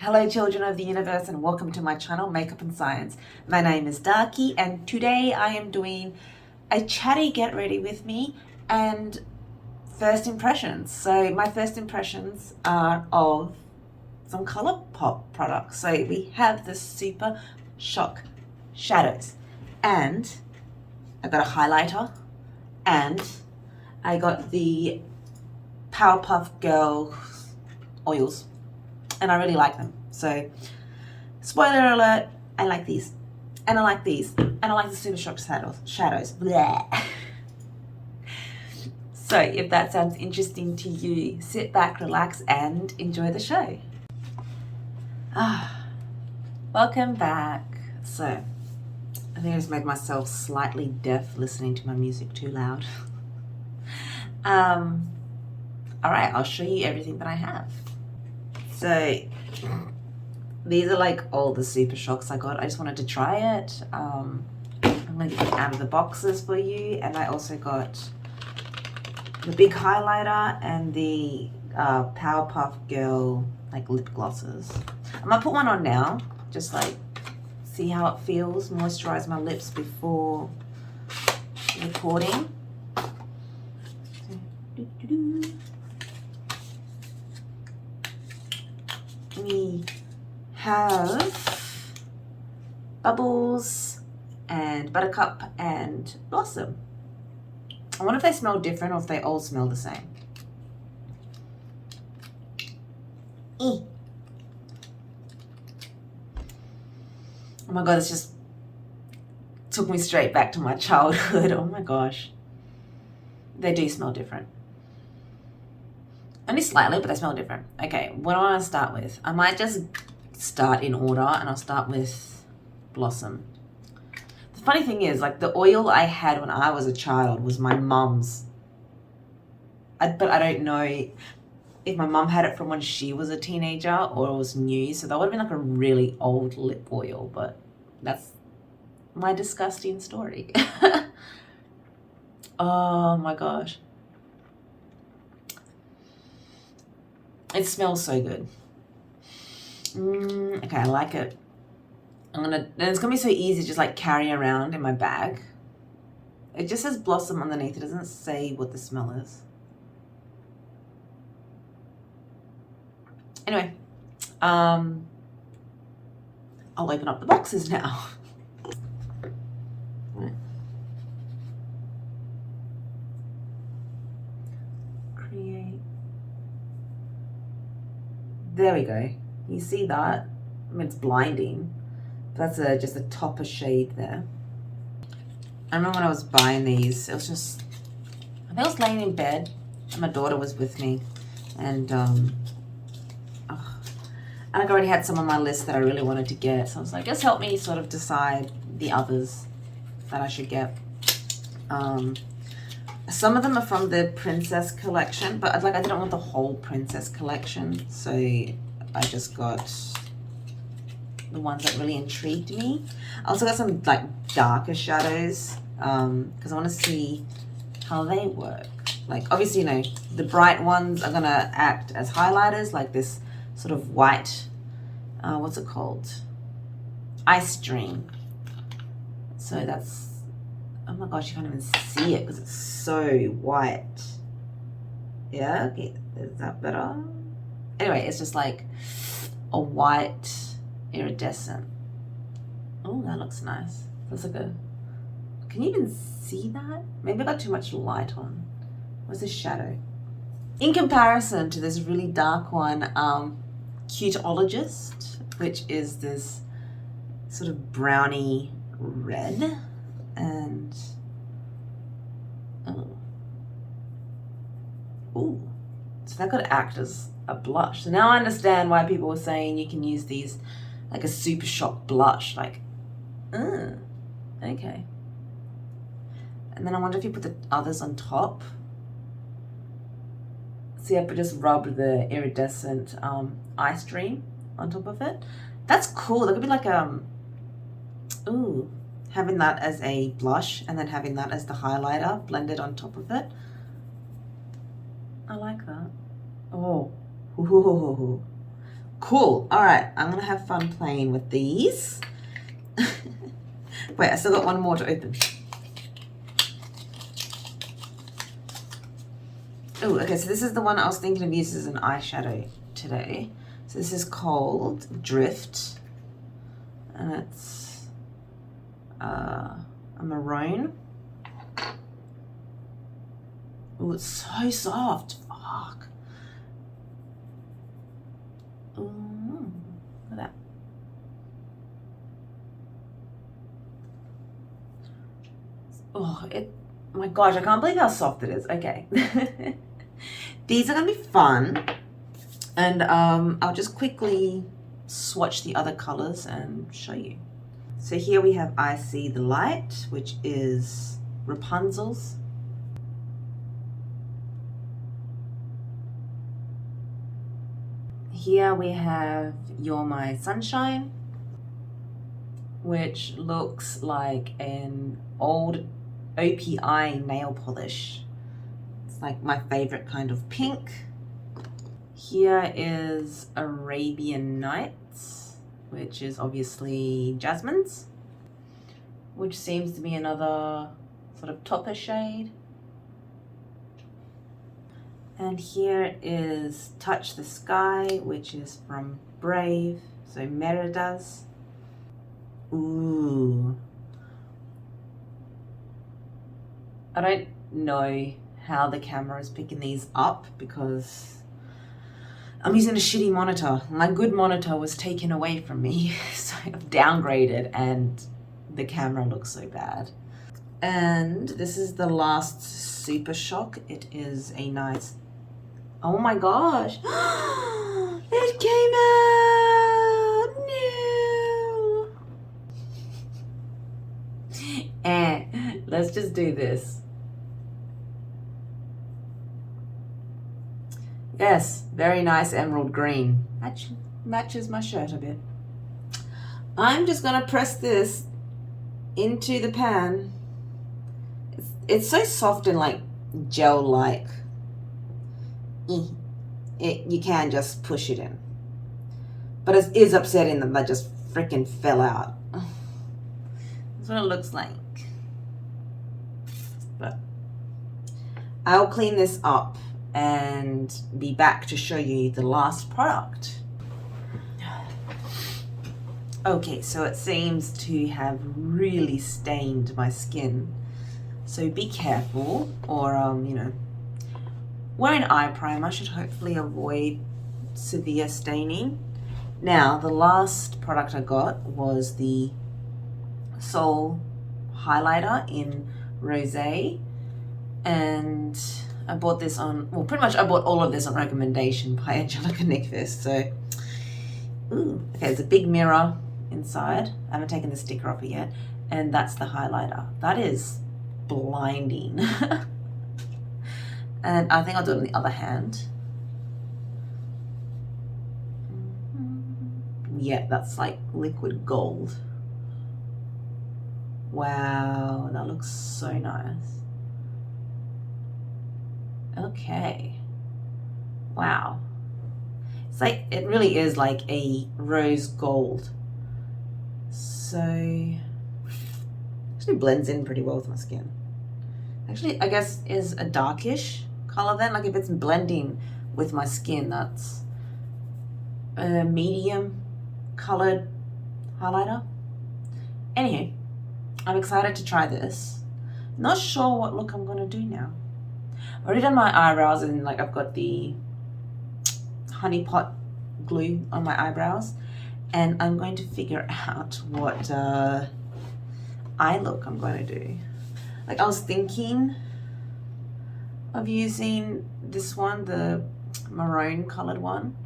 Hello children of the universe and welcome to my channel Makeup and Science. My name is Darky and today I am doing a chatty get ready with me and first impressions. So my first impressions are of some Colourpop products. So we have the Super Shock Shadows and I got a highlighter and I got the Powerpuff Girl oils. And I really like them. So, spoiler alert, I like these. And I like these. And I like the Super Shock Shadows. Bleh. So, if that sounds interesting to you, sit back, relax, and enjoy the show. Welcome back. So, I think I just made myself slightly deaf listening to my music too loud. Alright, I'll show you everything that I have. So these are like all the Super Shocks I got. I just wanted to try it. I'm going to get them out of the boxes for you. And I also got the big highlighter and the Powerpuff Girl like lip glosses. I'm going to put one on now. Just like see how it feels. Moisturize my lips before recording. We have Bubbles and Buttercup and Blossom. I wonder if they smell different or if they all smell the same. Oh my god, this just took me straight back to my childhood. Oh my gosh. They do smell different. Only slightly, but they smell different. Okay, what do I want to start with? I might just start in order and I'll start with Blossom. The funny thing is, like the oil I had when I was a child was my mum's. But I don't know if my mum had it from when she was a teenager or it was new. So that would have been like a really old lip oil, but that's my disgusting story. Oh my gosh. It smells so good. Okay, I like it. And it's gonna be so easy to just like carry around in my bag. It just says Blossom underneath. It doesn't say what the smell is. Anyway, I'll open up the boxes now. There we go. You see that? I mean, it's blinding. That's just a topper shade there. I remember when I was buying these, it was just, I think I was laying in bed and my daughter was with me. And I already had some on my list that I really wanted to get. So I was like, just help me sort of decide the others that I should get. Some of them are from the Princess collection, but I didn't want the whole Princess collection, so I just got the ones that really intrigued me. I also got some like darker shadows because I want to see how they work. Like obviously, you know, the bright ones are gonna act as highlighters, like this sort of white, what's it called? Ice Dream. So that's, oh my gosh, you can't even see it because it's so white. Yeah, okay, is that better? Anyway, it's just like a white iridescent. Oh, that looks nice. That's like a, can you even see that? Maybe I got too much light on. What's this shadow? In comparison to this really dark one, Cuteologist, which is this sort of browny red. And ooh, so that could act as a blush. So now I understand why people were saying you can use these like a Super Shock blush. Like, okay. And then I wonder if you put the others on top. See, I just rubbed the iridescent Ice Dream on top of it. That's cool. That could be like ooh. Having that as a blush and then having that as the highlighter blended on top of it. I like that. Oh, ooh. Cool. All right, I'm gonna have fun playing with these. Wait, I still got one more to open. Oh, okay, so this is the one I was thinking of using as an eyeshadow today. So this is called Drift, and it's a maroon. Oh, it's so soft. Fuck. Ooh, look at that. Oh, my gosh, I can't believe how soft it is. Okay. These are gonna be fun. And I'll just quickly swatch the other colors and show you. So here we have I See the Light, which is Rapunzel's. Here we have You're My Sunshine, which looks like an old OPI nail polish. It's like my favorite kind of pink. Here is Arabian Nights, which is obviously Jasmine's, which seems to be another sort of topper shade. And here is Touch the Sky, which is from Brave, so Merida's. Ooh. I don't know how the camera is picking these up because I'm using a shitty monitor. My good monitor was taken away from me, so I've downgraded and the camera looks so bad. And this is the last Super Shock. It is a nice, oh my gosh, it came out, no. And let's just do this. Yes, very nice emerald green. Matches my shirt a bit. I'm just gonna press this into the pan. It's so soft and like gel-like. You can just push it in. But it is upsetting that that just freaking fell out. That's what it looks like. But I'll clean this up and be back to show you the last product. Okay, so it seems to have really stained my skin. So be careful, or you know, wearing eye primer should hopefully avoid severe staining. Now, the last product I got was the Soul highlighter in Rosé, and I bought this on, well, pretty much I bought all of this on recommendation by Angelica Nickfist. So, ooh, okay, there's a big mirror inside. I haven't taken the sticker off it yet, and that's the highlighter. That is blinding. And I think I'll do it on the other hand. Yeah, that's like liquid gold. Wow, that looks so nice. Okay. Wow. It's like, it really is like a rose gold. So, actually blends in pretty well with my skin. Actually, I guess is a darkish color then. Like if it's blending with my skin, that's a medium colored highlighter. Anywho, I'm excited to try this. Not sure what look I'm gonna do now. I've already done my eyebrows, and like I've got the honey pot glue on my eyebrows, and I'm going to figure out what eye look I'm going to do. Like I was thinking of using this one, the maroon colored one,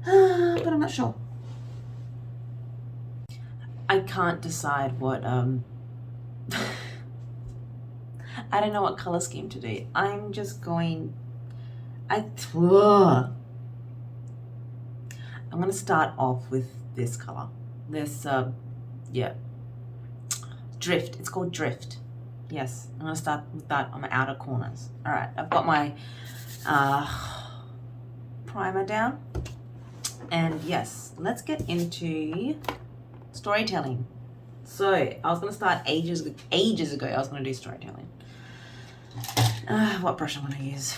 but I'm not sure. I can't decide what I don't know what color scheme to do. I'm just going, I'm gonna start off with this color. This, yeah, Drift. It's called Drift. Yes, I'm gonna start with that on my outer corners. All right, I've got my primer down. And yes, let's get into storytelling. So I was going to start ages ago. I was going to do storytelling. What brush I'm going to use?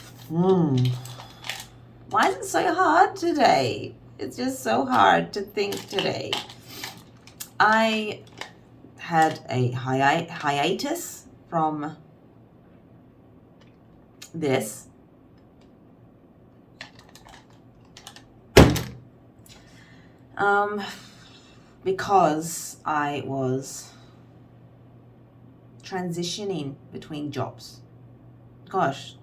Why is it so hard today? It's just so hard to think today. I had a hiatus from this. Because I was transitioning between jobs. Gosh,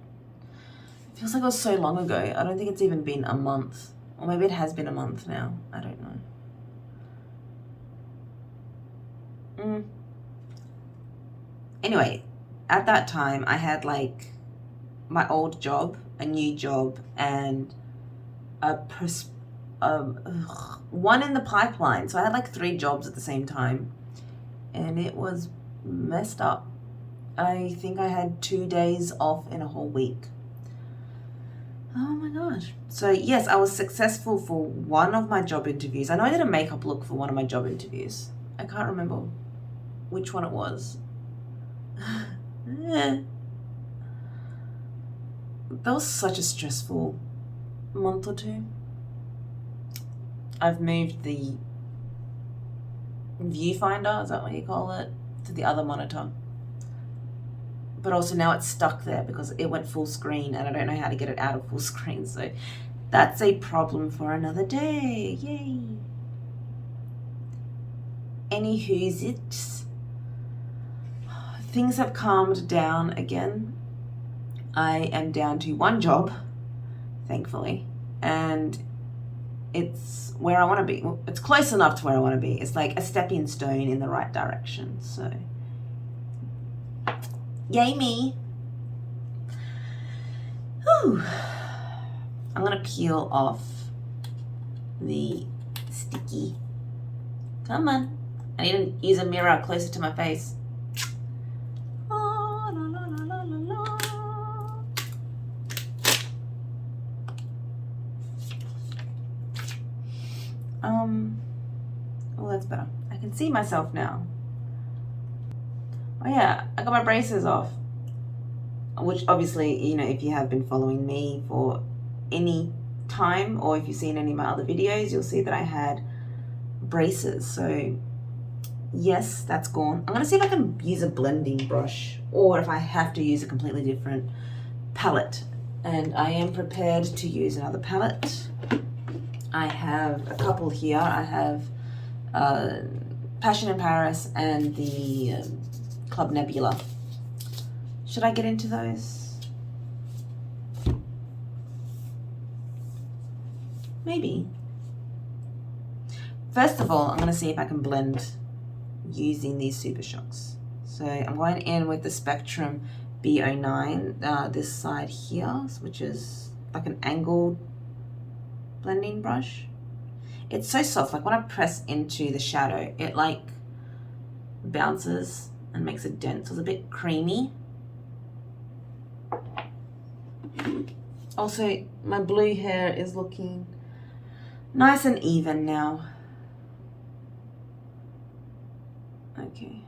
it feels like it was so long ago. I don't think it's even been a month. Or maybe it has been a month now. I don't know. Anyway, at that time, I had like my old job, a new job, and one in the pipeline. So I had like 3 jobs at the same time, and it was messed up. I think I had 2 days off in a whole week. Oh my gosh. So yes, I was successful for one of my job interviews. I know I did a makeup look for one of my job interviews. I can't remember which one it was. That was such a stressful month or 2. I've moved the viewfinder, is that what you call it, to the other monitor. But also now it's stuck there because it went full screen and I don't know how to get it out of full screen. So that's a problem for another day. Yay. Anywho's it. Things have calmed down again. I am down to 1 job, thankfully, and it's where I want to be. Well, it's close enough to where I want to be. It's like a stepping stone in the right direction. So, yay me. Whew. I'm going to peel off the sticky. Come on. I need to use a mirror closer to my face. Oh, la, la, la, la, la. Oh, that's better. I can see myself now. Oh yeah, I got my braces off. Which obviously, you know, if you have been following me for any time or if you've seen any of my other videos, you'll see that I had braces. So yes, that's gone. I'm going to see if I can use a blending brush or if I have to use a completely different palette. And I am prepared to use another palette. I have a couple here. I have Passion in Paris and the Club Nebula. Should I get into those? Maybe. First of all, I'm going to see if I can blend using these Super Shocks. So I'm going in with the Spectrum B09, this side here, which is like an angled blending brush. It's so soft, like when I press into the shadow, it like bounces and makes a dent, so it's a bit creamy. Also, my blue hair is looking nice and even now. Okay.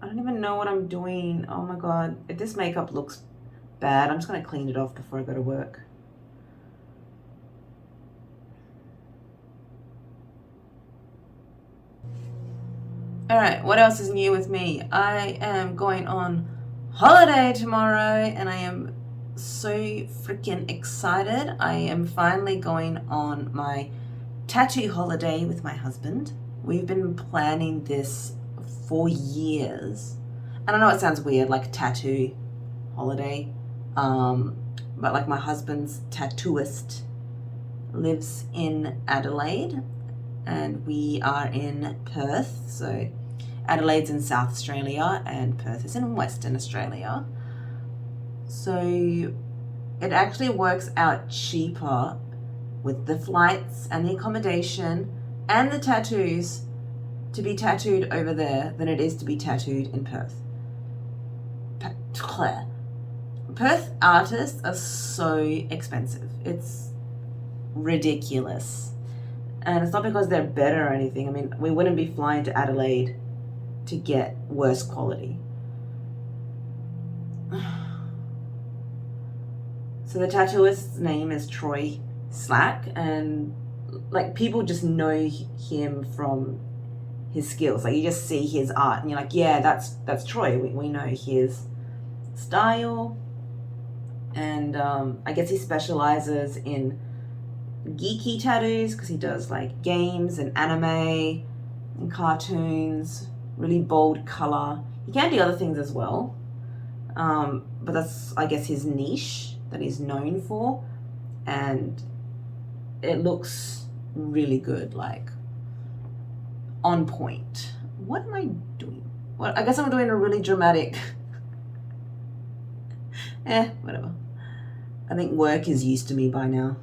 I don't even know what I'm doing. Oh my god. If this makeup looks bad, I'm just going to clean it off before I go to work. Alright, what else is new with me? I am going on holiday tomorrow and I am so freaking excited. I am finally going on my tattoo holiday with my husband. We've been planning this for years. And I know it sounds weird, like tattoo holiday, but like my husband's tattooist lives in Adelaide and we are in Perth. So Adelaide's in South Australia and Perth is in Western Australia. So it actually works out cheaper with the flights and the accommodation and the tattoos to be tattooed over there than it is to be tattooed in Perth. Perth artists are so expensive. It's ridiculous. And it's not because they're better or anything. I mean, we wouldn't be flying to Adelaide to get worse quality. So the tattooist's name is Troy Slack, and like people just know him from his skills. Like you just see his art and you're like, yeah, that's Troy. We know his style. And I guess he specializes in geeky tattoos because he does like games and anime and cartoons, really bold color. He can do other things as well, but that's, I guess, his niche that he's known for, and it looks really good, like on point. What am I doing? Well, I guess I'm doing a really dramatic whatever. I think work is used to me by now.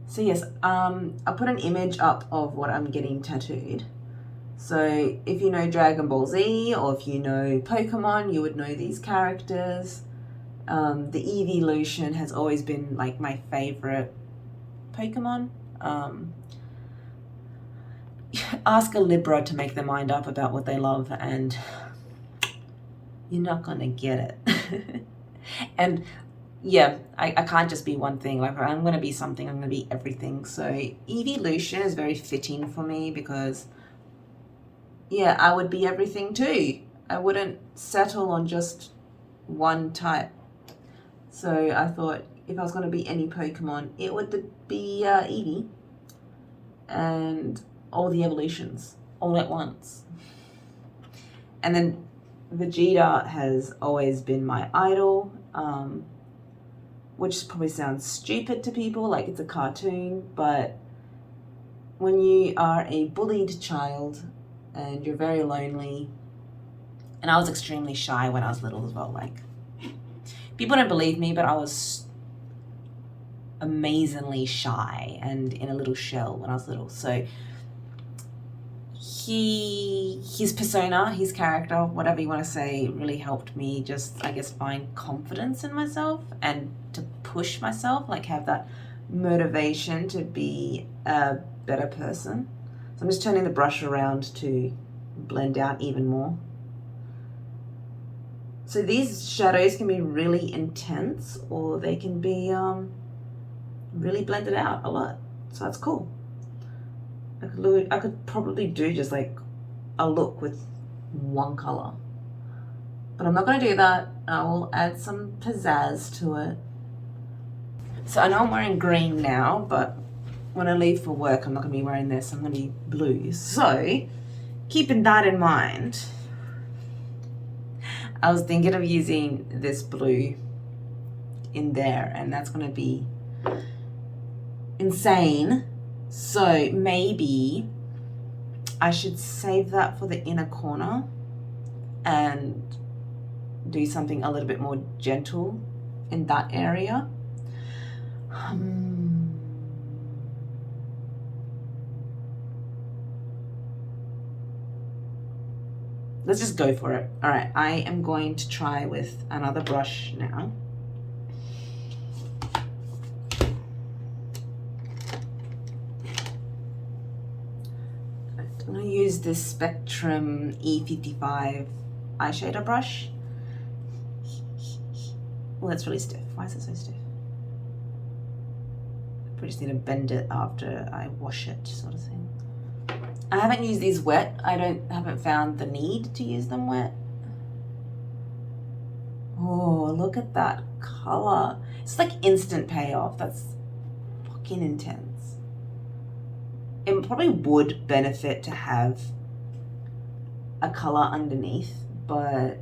So yes, I'll put an image up of what I'm getting tattooed. So if you know Dragon Ball Z or if you know Pokemon, you would know these characters. The Evolution has always been like my favorite Pokemon. Ask a Libra to make their mind up about what they love and you're not gonna get it. And yeah, I can't just be one thing. Like I'm gonna be something, I'm gonna be everything. So Evolution is very fitting for me because yeah, I would be everything too. I wouldn't settle on just one type. So I thought if I was going to be any Pokemon, it would be Eevee and all the evolutions all at once. And then Vegeta has always been my idol, which probably sounds stupid to people, like it's a cartoon, but when you are a bullied child and you're very lonely, and I was extremely shy when I was little as well, like people don't believe me, but I was amazingly shy and in a little shell when I was little. So his persona, his character, whatever you want to say, really helped me just, I guess, find confidence in myself and to push myself, like have that motivation to be a better person. So I'm just turning the brush around to blend out even more. So these shadows can be really intense or they can be really blended out a lot. So that's cool. I could probably do just like a look with one color. But I'm not going to do that. I will add some pizzazz to it. So I know I'm wearing green now, but when I leave for work, I'm not going to be wearing this. I'm going to be blue. So keeping that in mind, I was thinking of using this blue in there, and that's going to be insane. So maybe I should save that for the inner corner and do something a little bit more gentle in that area. Let's just go for it. All right, I am going to try with another brush now. I'm going to use this Spectrum E55 eyeshadow brush. Well, that's really stiff. Why is it so stiff? I just need to bend it after I wash it, sort of thing. I haven't used these wet. I haven't found the need to use them wet. Oh, look at that color. It's like instant payoff. That's fucking intense. It probably would benefit to have a color underneath, but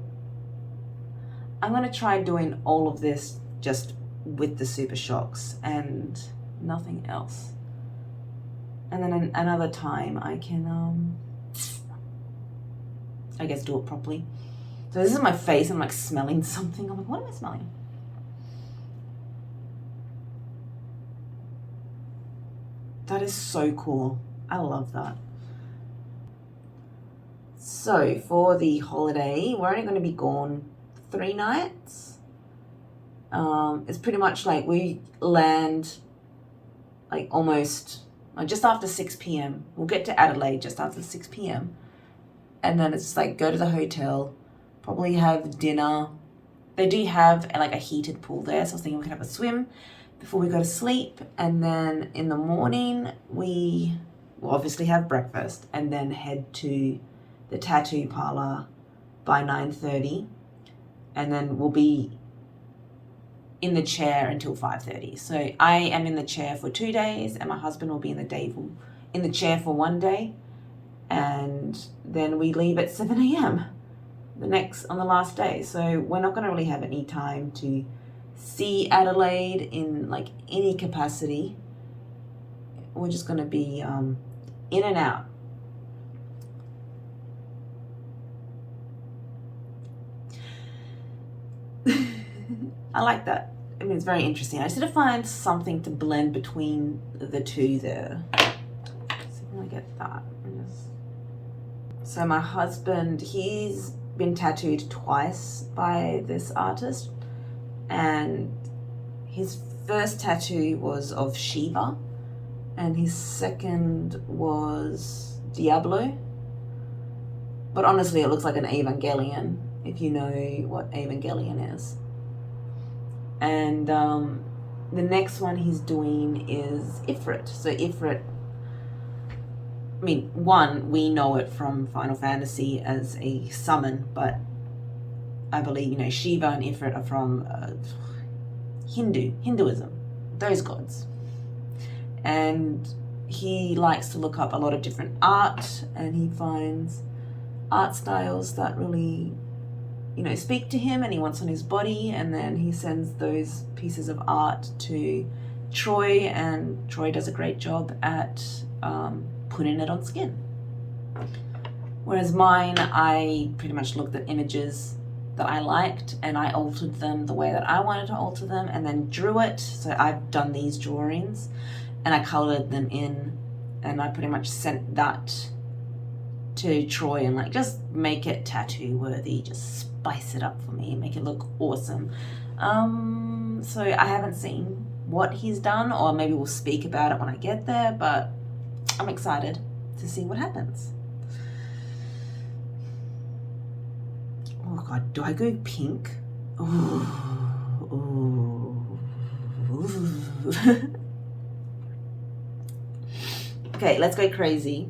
I'm going to try doing all of this just with the Super Shocks and nothing else. And then another time I can, I guess, do it properly. So this is my face. I'm like smelling something. I'm like, what am I smelling? That is so cool. I love that. So for the holiday, we're only going to be gone 3 nights. It's pretty much like we land like almost like just after 6 p.m. We'll get to Adelaide just after 6 p.m. And then it's like go to the hotel, probably have dinner. They do have like a heated pool there, so I was thinking we could have a swim before we go to sleep. And then in the morning, we will obviously have breakfast and then head to the tattoo parlor by 9:30. And then we'll be in the chair until 5:30. So I am in the chair for 2 days and my husband will be in the chair for 1 day. And then we leave at 7 a.m. on the last day. So we're not going to really have any time to see Adelaide in like any capacity. We're just going to be in and out. I like that. I mean, it's very interesting. I just need to find something to blend between the two there. Let's see if I get that. So my husband, he's been tattooed twice by this artist, and his first tattoo was of Shiva and his second was Diablo. But honestly, it looks like an Evangelion, if you know what Evangelion is. And the next one he's doing is Ifrit. So Ifrit, I mean, one, we know it from Final Fantasy as a summon, but I believe, you know, Shiva and Ifrit are from Hinduism, those gods. And he likes to look up a lot of different art, and he finds art styles that really, you know, speak to him and he wants on his body, and then he sends those pieces of art to Troy, and Troy does a great job at putting it on skin. Whereas mine, I pretty much looked at images that I liked and I altered them the way that I wanted to alter them and then drew it. So I've done these drawings and I colored them in, and I pretty much sent that to Troy and like, just make it tattoo worthy, just spice it up for me, make it look awesome. So I haven't seen what he's done, or maybe we'll speak about it when I get there, but I'm excited to see what happens. Oh God, do I go pink? Ooh. Okay, let's go crazy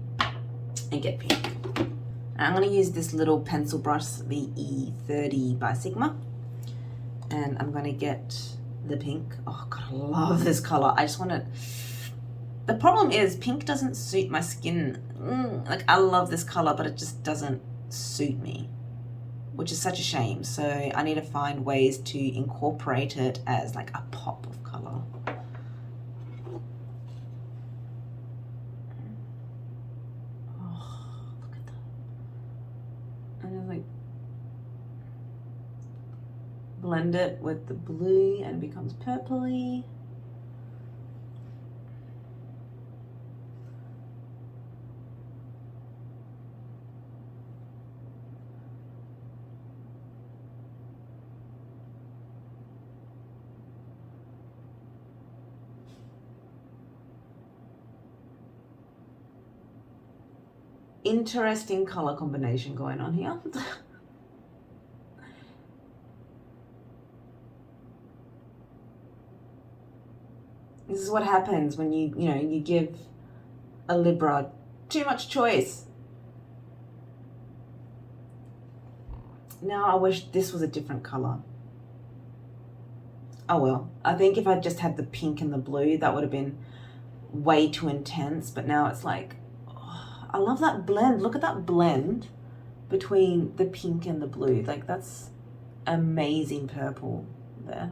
and get pink. I'm going to use this little pencil brush, the E30 by Sigma, and I'm going to get the pink. Oh God, I love this color. I just want to... The problem is pink doesn't suit my skin. Like, I love this color, but it just doesn't suit me, which is such a shame. So I need to find ways to incorporate it as like a pop of color. Oh, look at that. And then like blend it with the blue and it becomes purpley. Interesting color combination going on here. This is what happens when you give a Libra too much choice. Now I wish this was a different color. Oh well, I think if I just had the pink and the blue, that would have been way too intense, but now it's like, I love that blend. Look at that blend between the pink and the blue. Like, that's amazing purple there.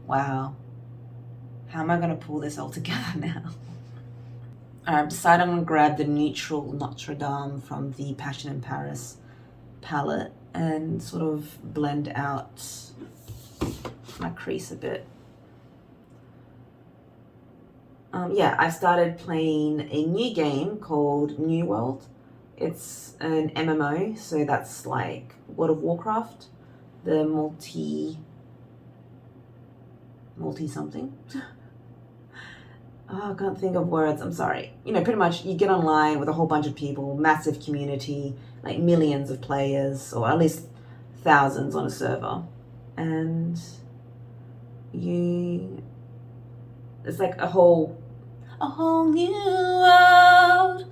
Wow. How am I going to pull this all together now? I've decided I'm going to grab the neutral Notre Dame from the Passion in Paris palette and sort of blend out my crease a bit. Yeah, I've started playing a new game called New World. It's an MMO, so that's like World of Warcraft, the multi multi-something. Oh, I can't think of words. I'm sorry. You know, pretty much you get online with a whole bunch of people, massive community, like millions of players, or at least thousands on a server. And it's like a whole new world.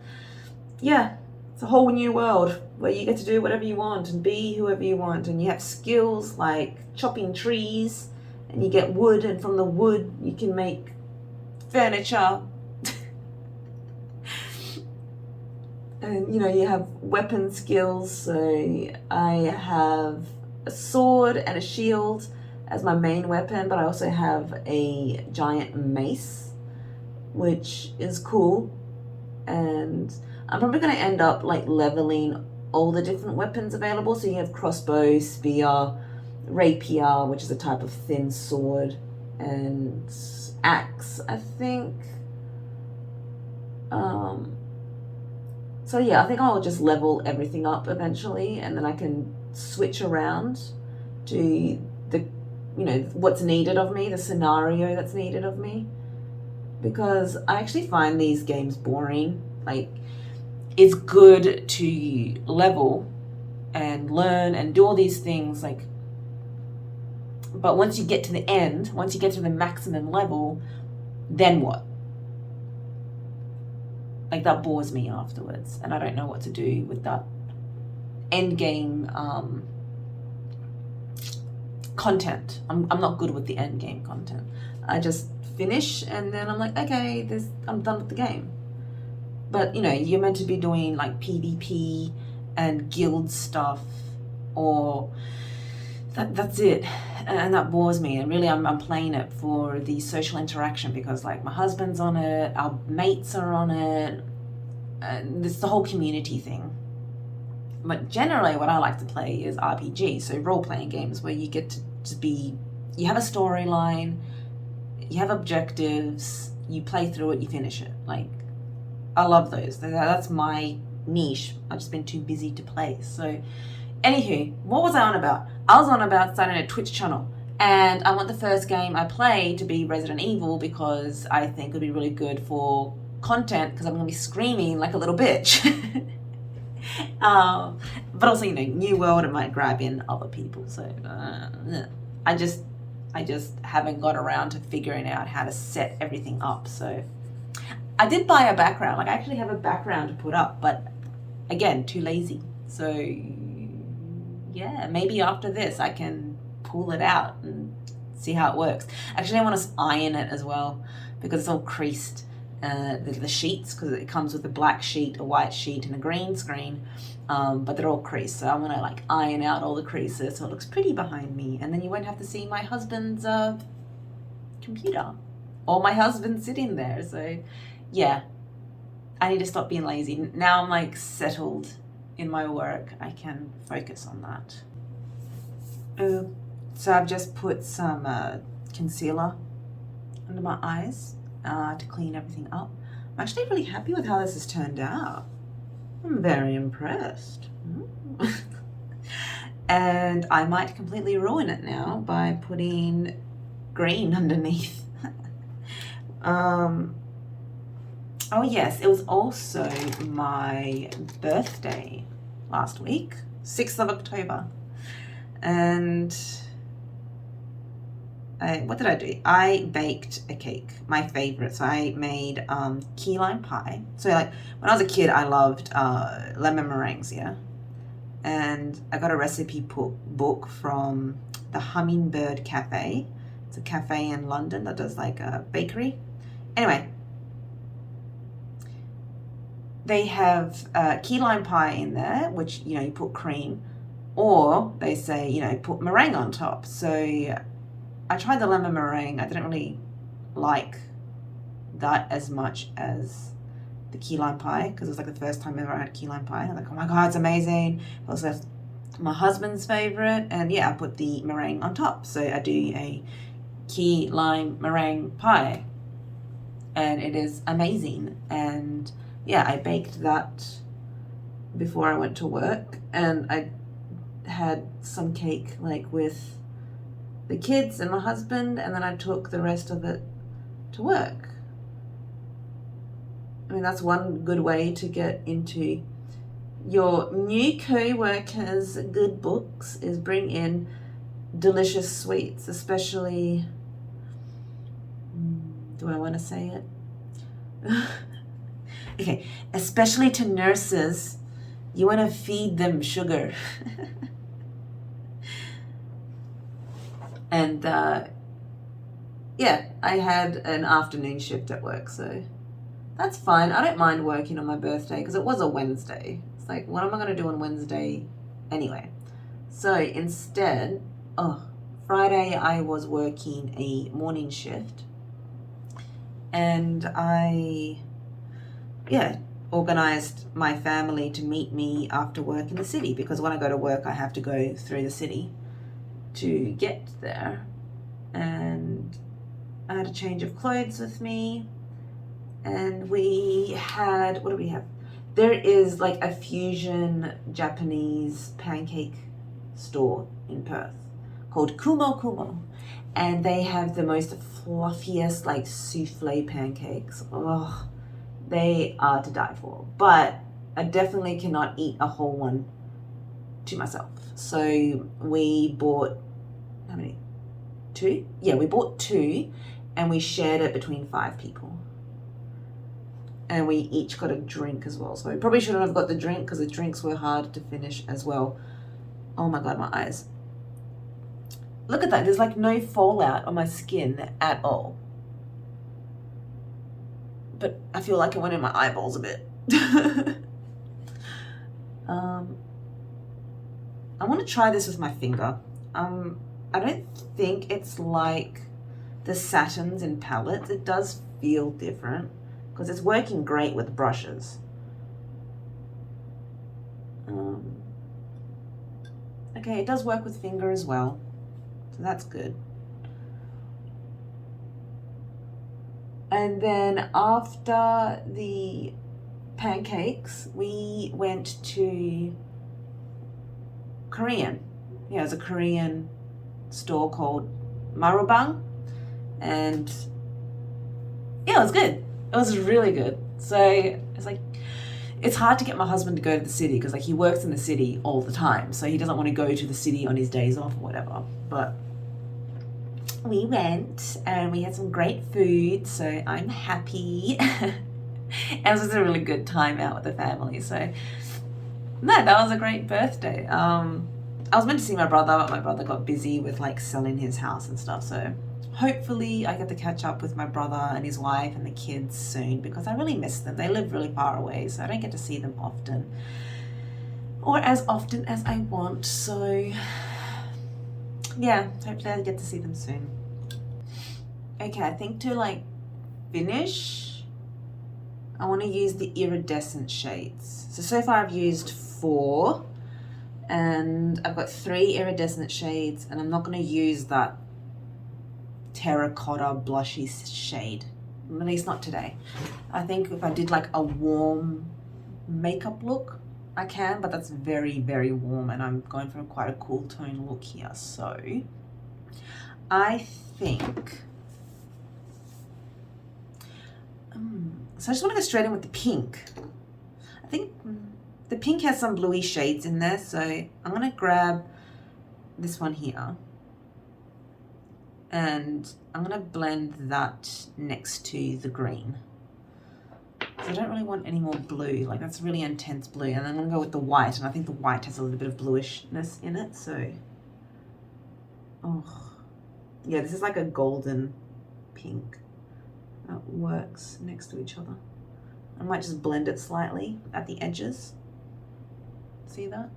Yeah, it's a whole new world where you get to do whatever you want and be whoever you want. And you have skills like chopping trees, and you get wood, and from the wood you can make furniture. And you know, you have weapon skills. So I have a sword and a shield as my main weapon, but I also have a giant mace, which is cool. And I'm probably going to end up like leveling all the different weapons available. So you have crossbow, spear, rapier, which is a type of thin sword, and axe, I think. So yeah, I think I'll just level everything up eventually, and then I can switch around to the, you know, what's needed of me, the scenario that's needed of me, because I actually find these games boring. Like, it's good to level and learn and do all these things, like, but once you get to the end, once you get to the maximum level, then what? Like, that bores me afterwards, and I don't know what to do with that end game content. I'm not good with the end game content. I just finish, and then I'm like, okay, I'm done with the game. But you know, you're meant to be doing like PvP and guild stuff, or that's it, and that bores me. And really, I'm playing it for the social interaction, because like my husband's on it, our mates are on it, and it's the whole community thing. But generally, what I like to play is RPG, so role-playing games where you get to be, you have a storyline, you have objectives, you play through it, you finish it. Like, I love those. That's my niche. I've just been too busy to play. So, anywho, what was I on about? I was on about starting a Twitch channel, and I want the first game I play to be Resident Evil, because I think it'll be really good for content, because I'm going to be screaming like a little bitch. But also, you know, new world, it might grab in other people. So I just haven't got around to figuring out how to set everything up. So I did buy a background. Like, I actually have a background to put up, but again, too lazy. So yeah, maybe after this I can pull it out and see how it works. Actually, I want to iron it as well, because it's all creased. The sheets, because it comes with a black sheet, a white sheet, and a green screen, but they're all creased. So I want to like iron out all the creases so it looks pretty behind me, and then you won't have to see my husband's computer or my husband sitting there. So yeah, I need to stop being lazy. Now I'm like settled in my work, I can focus on that. So I've just put some concealer under my eyes to clean everything up. I'm actually really happy with how this has turned out. I'm very impressed. And I might completely ruin it now by putting green underneath. Oh yes, it was also my birthday last week, 6th of October. And what did I do? I baked a cake, my favorite. So I made key lime pie. So like when I was a kid, I loved lemon meringues, yeah. And I got a recipe book from the Hummingbird Cafe. It's a cafe in London that does like a bakery. Anyway, they have key lime pie in there, which, you know, you put cream, or they say, you know, put meringue on top. So I tried the lemon meringue. I didn't really like that as much as the key lime pie, because it was like the first time ever I had key lime pie. I'm like, oh my god, it's amazing. It was also my husband's favorite, and yeah, I put the meringue on top. So I do a key lime meringue pie, and it is amazing. And yeah, I baked that before I went to work, and I had some cake like with the kids and my husband, and then I took the rest of it to work. I mean, that's one good way to get into your new co-workers' good books, is bring in delicious sweets, especially, do I want to say it? Okay, especially to nurses, you want to feed them sugar. And yeah, I had an afternoon shift at work, so that's fine. I don't mind working on my birthday because it was a Wednesday. It's like, what am I going to do on Wednesday anyway? So instead, Friday I was working a morning shift, and I, organized my family to meet me after work in the city, because when I go to work I have to go through the city to get there. And I had a change of clothes with me, and we had, what do we have? There is like a fusion Japanese pancake store in Perth called Kumo, and they have the most fluffiest like souffle pancakes. Oh, they are to die for, but I definitely cannot eat a whole one to myself. So we bought, how many? 2? Yeah, we bought 2, and we shared it between 5 people. And we each got a drink as well. So we probably shouldn't have got the drink because the drinks were hard to finish as well. Oh my God, my eyes. Look at that. There's like no fallout on my skin at all. But I feel like it went in my eyeballs a bit. I want to try this with my finger. I don't think it's like the satins in palettes. It does feel different because it's working great with brushes. Okay, it does work with finger as well, so that's good. And then after the pancakes, we went to Korean. Yeah, it's a Korean store called Marubang, and yeah, it was good. It was really good. So it's like, it's hard to get my husband to go to the city because like he works in the city all the time, so he doesn't want to go to the city on his days off or whatever. But we went and we had some great food, so I'm happy. And it was just a really good time out with the family. So no, that was a great birthday. I was meant to see my brother, but my brother got busy with like selling his house and stuff. So hopefully I get to catch up with my brother and his wife and the kids soon, because I really miss them. They live really far away, so I don't get to see them often, or as often as I want. So yeah, hopefully I get to see them soon. Okay, I think to like finish, I want to use the iridescent shades. So far I've used 4, and I've got 3 iridescent shades, and I'm not going to use that terracotta blushy shade, at least not today. I think if I did like a warm makeup look, I can, but that's very, very warm, and I'm going for quite a cool tone look here. So I think, so I just want to go straight in with the pink. I think the pink has some bluey shades in there, so I'm going to grab this one here, and I'm going to blend that next to the green. So I don't really want any more blue, like that's really intense blue. And I'm going to go with the white, and I think the white has a little bit of bluishness in it, so, oh, yeah, this is like a golden pink. That works next to each other. I might just blend it slightly at the edges. See that?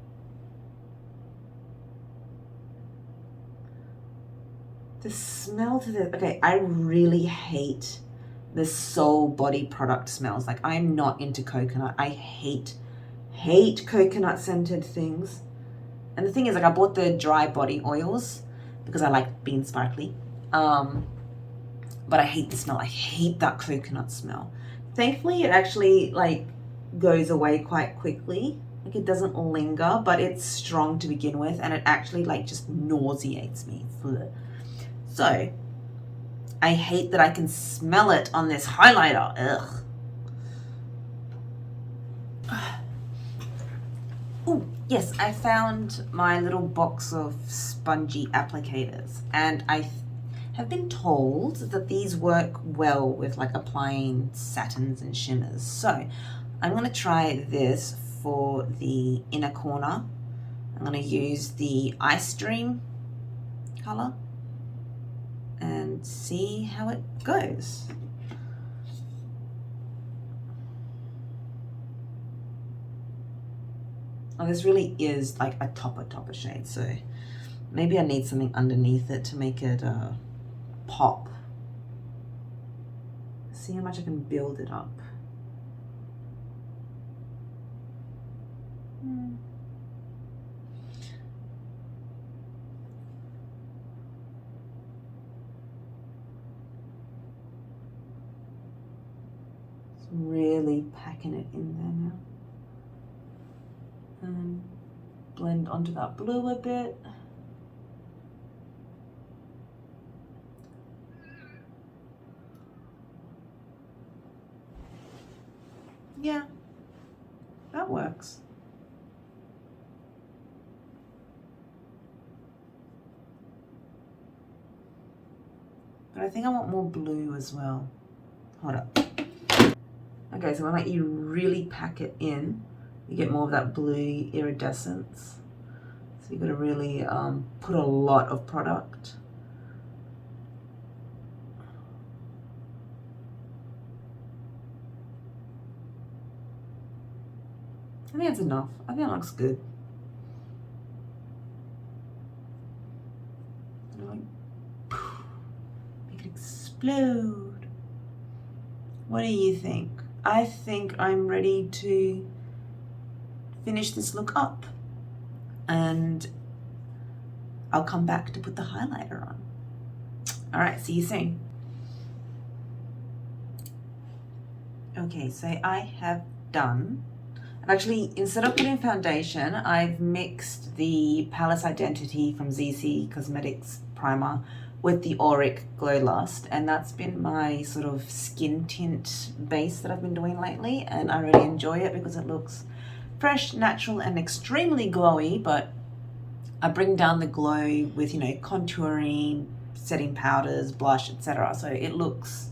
The smell to this, okay, I really hate the Soul body product smells. Like, I'm not into coconut. I hate coconut scented things. And the thing is, like, I bought the dry body oils because I like being sparkly. But I hate the smell. I hate that coconut smell. Thankfully, it actually like goes away quite quickly. Like, it doesn't linger, but it's strong to begin with, and it actually like just nauseates me. So, I hate that I can smell it on this highlighter. Ugh. Oh, yes, I found my little box of spongy applicators, and I have been told that these work well with like applying satins and shimmers. So I'm going to try this for the inner corner. I'm going to use the Ice Dream color and see how it goes. Oh, this really is like a topper shade, so maybe I need something underneath it to make it pop. See how much I can build it up. Just really packing it in there now. And blend onto that blue a bit. Yeah, that works. But I think I want more blue as well. Hold up. Okay, so when you really pack it in, you get more of that blue iridescence. So you've got to really put a lot of product. I think that's enough. I think it looks good. Make it explode. What do you think? I think I'm ready to finish this look up, and I'll come back to put the highlighter on. All right, see you soon. Okay, so I have done, actually, instead of putting foundation, I've mixed the Palace Identity from ZC Cosmetics primer with the Auric Glow Lust, and that's been my sort of skin tint base that I've been doing lately, and I really enjoy it because it looks fresh, natural, and extremely glowy, but I bring down the glow with, you know, contouring, setting powders, blush, etc. So it looks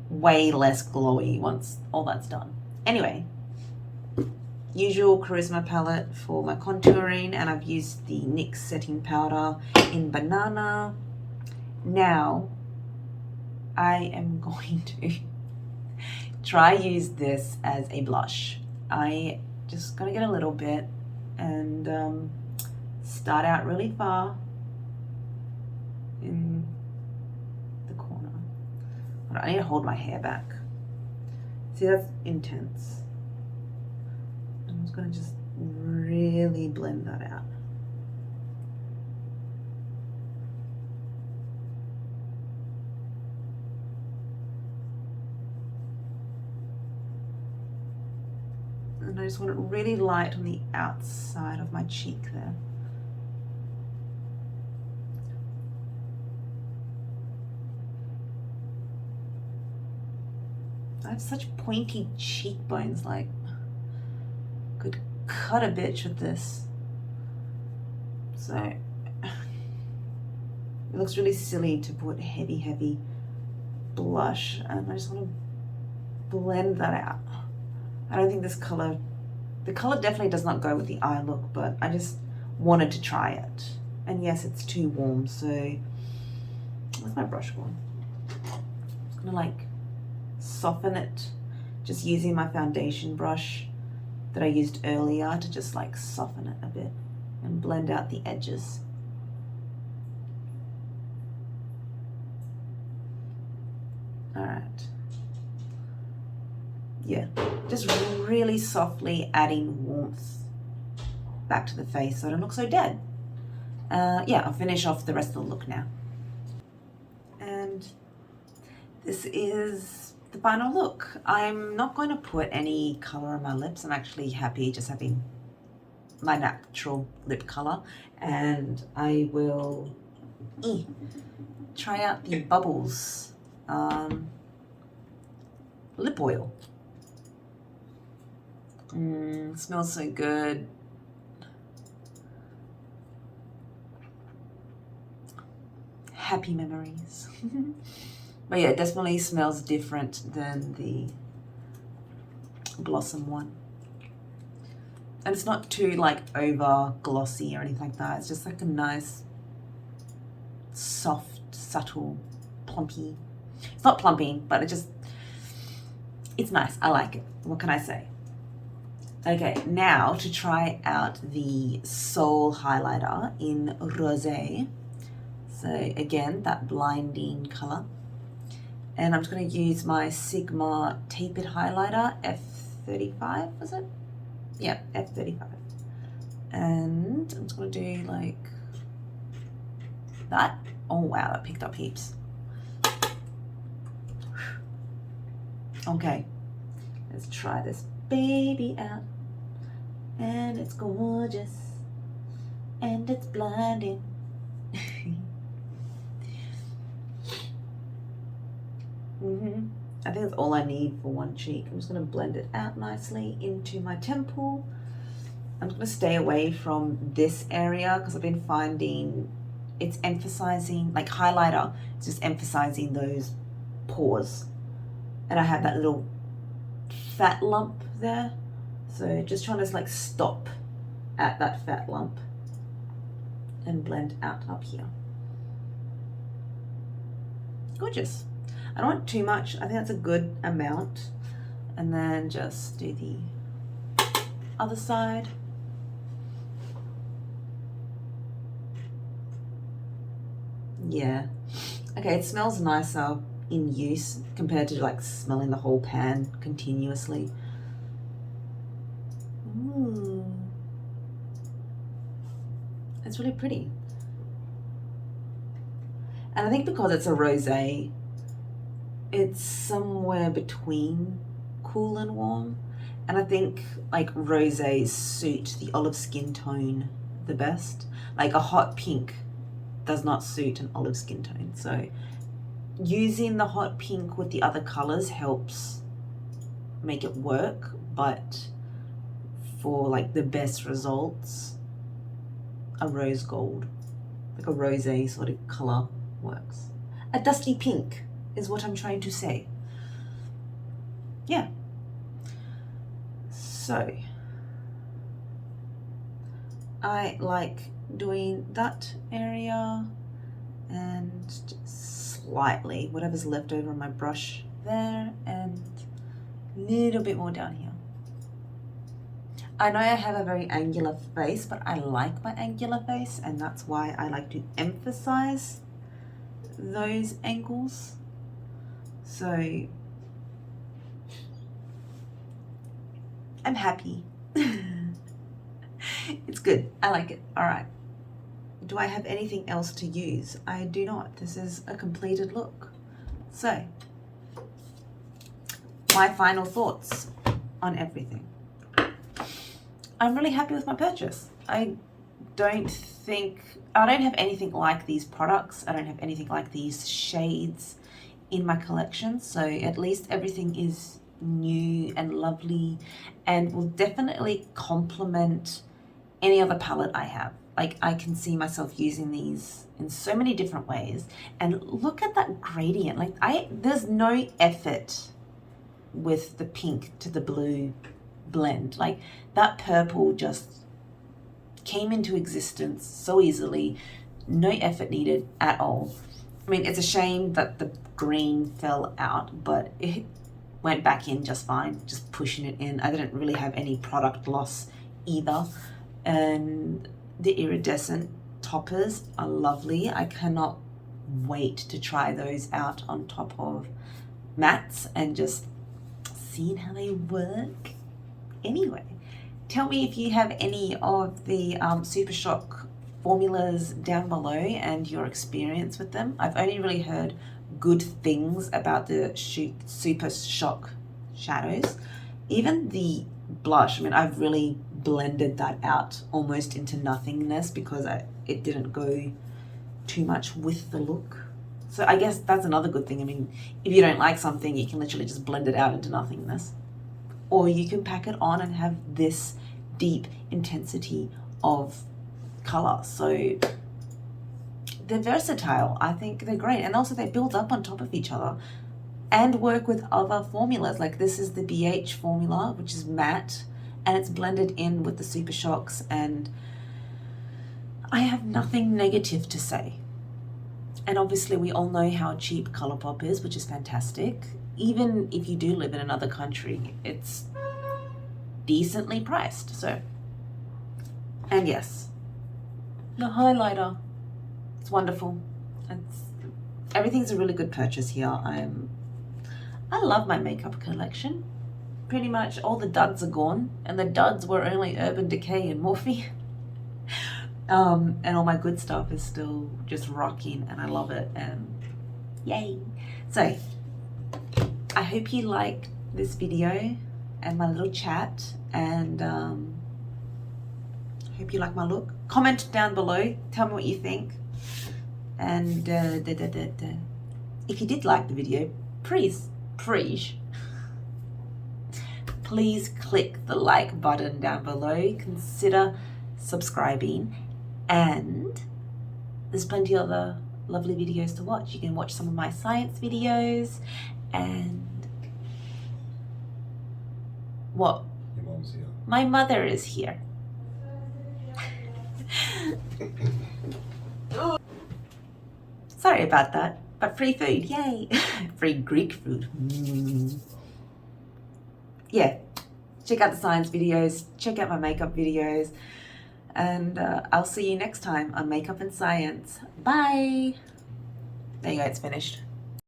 way less glowy once all that's done. Anyway, usual Charisma palette for my contouring, and I've used the NYX setting powder in Banana. Now, I am going to try use this as a blush. I just gonna get a little bit and start out really far in the corner. I need to hold my hair back. See, that's intense. I'm just gonna just really blend that out. And I just want it really light on the outside of my cheek there. I have such pointy cheekbones, like, could cut a bitch with this. So, it looks really silly to put heavy blush, and I just want to blend that out. I don't think this color, the color definitely does not go with the eye look, but I just wanted to try it. And yes, it's too warm, so where's my brush gone? I'm just gonna like soften it, just using my foundation brush that I used earlier to just like soften it a bit and blend out the edges. All right. Yeah, just really softly adding warmth back to the face so it don't look so dead. Yeah, I'll finish off the rest of the look now. And this is the final look. I'm not going to put any color on my lips. I'm actually happy just having my natural lip color, and I will try out the Bubbles lip oil. Smells so good. Happy memories. But yeah, it definitely smells different than the Blossom one. And it's not too like over glossy or anything like that. It's just like a nice, soft, subtle, plumpy. It's not plumping, but it's nice. I like it. What can I say? Okay, now to try out the Soul highlighter in Rosé. So again, that blinding color. And I'm just going to use my Sigma Tapered Highlighter, F35, was it? Yeah, F35. And I'm just going to do like that. Oh wow, that picked up heaps. Okay, let's try this baby out. And it's gorgeous. And it's blinding. I think that's all I need for one cheek. I'm just going to blend it out nicely into my temple. I'm just going to stay away from this area because I've been finding it's emphasizing, like highlighter, it's just emphasizing those pores. And I have that little fat lump there. So just trying to like stop at that fat lump and blend out up here. Gorgeous. I don't want too much. I think that's a good amount. And then just do the other side. Yeah. Okay, it smells nicer in use compared to like smelling the whole pan continuously. Ooh. It's really pretty. And I think because it's a rosé, it's somewhere between cool and warm. And I think like rosés suit the olive skin tone the best. Like a hot pink does not suit an olive skin tone. So using the hot pink with the other colors helps make it work. But for like the best results, a rose gold, like a rosé sort of color works. A dusty pink is what I'm trying to say. Yeah. So I like doing that area and just slightly whatever's left over on my brush there and a little bit more down here. I know I have a very angular face, but I like my angular face, and that's why I like to emphasize those angles. So I'm happy. It's good. I like it. All right. Do I have anything else to use? I do not. This is a completed look. So, my final thoughts on everything. I'm really happy with my purchase. I don't have anything like these products. I don't have anything like these shades in my collection. So at least everything is new and lovely and will definitely complement any other palette I have. Like I can see myself using these in so many different ways. And look at that gradient. Like there's no effort with the pink to the blue blend. Like that purple just came into existence so easily, no effort needed at all. I mean, it's a shame that the green fell out, but it went back in just fine, just pushing it in. I didn't really have any product loss either. And the iridescent toppers are lovely. I cannot wait to try those out on top of mattes and just seeing how they work. Anyway, tell me if you have any of the Super Shock formulas down below and your experience with them. I've only really heard good things about the Super Shock shadows. Even the blush, I mean, I've really blended that out almost into nothingness because it didn't go too much with the look. So I guess that's another good thing. I mean, if you don't like something, you can literally just blend it out into nothingness. Or you can pack it on and have this deep intensity of color. So they're versatile. I think they're great. And also they build up on top of each other and work with other formulas. Like this is the BH formula, which is matte, and it's blended in with the Super Shocks, and I have nothing negative to say. And obviously we all know how cheap Colourpop is, which is fantastic. Even if you do live in another country, it's decently priced. So, and yes, the highlighter, it's wonderful. Everything's a really good purchase here. I love my makeup collection. Pretty much all the duds are gone, and the duds were only Urban Decay and Morphe. And all my good stuff is still just rocking, and I love it, and yay. So I hope you liked this video and my little chat, and hope you like my look. Comment down below, tell me what you think, and if you did like the video, please click the like button down below, consider subscribing, and there's plenty of other lovely videos to watch. You can watch some of my science videos, and what? Your mom's here. My mother is here. Sorry about that, but free food, yay. Free Greek food. Yeah, check out the science videos, check out my makeup videos, and I'll see you next time on Makeup and Science. Bye. There you go, it's finished.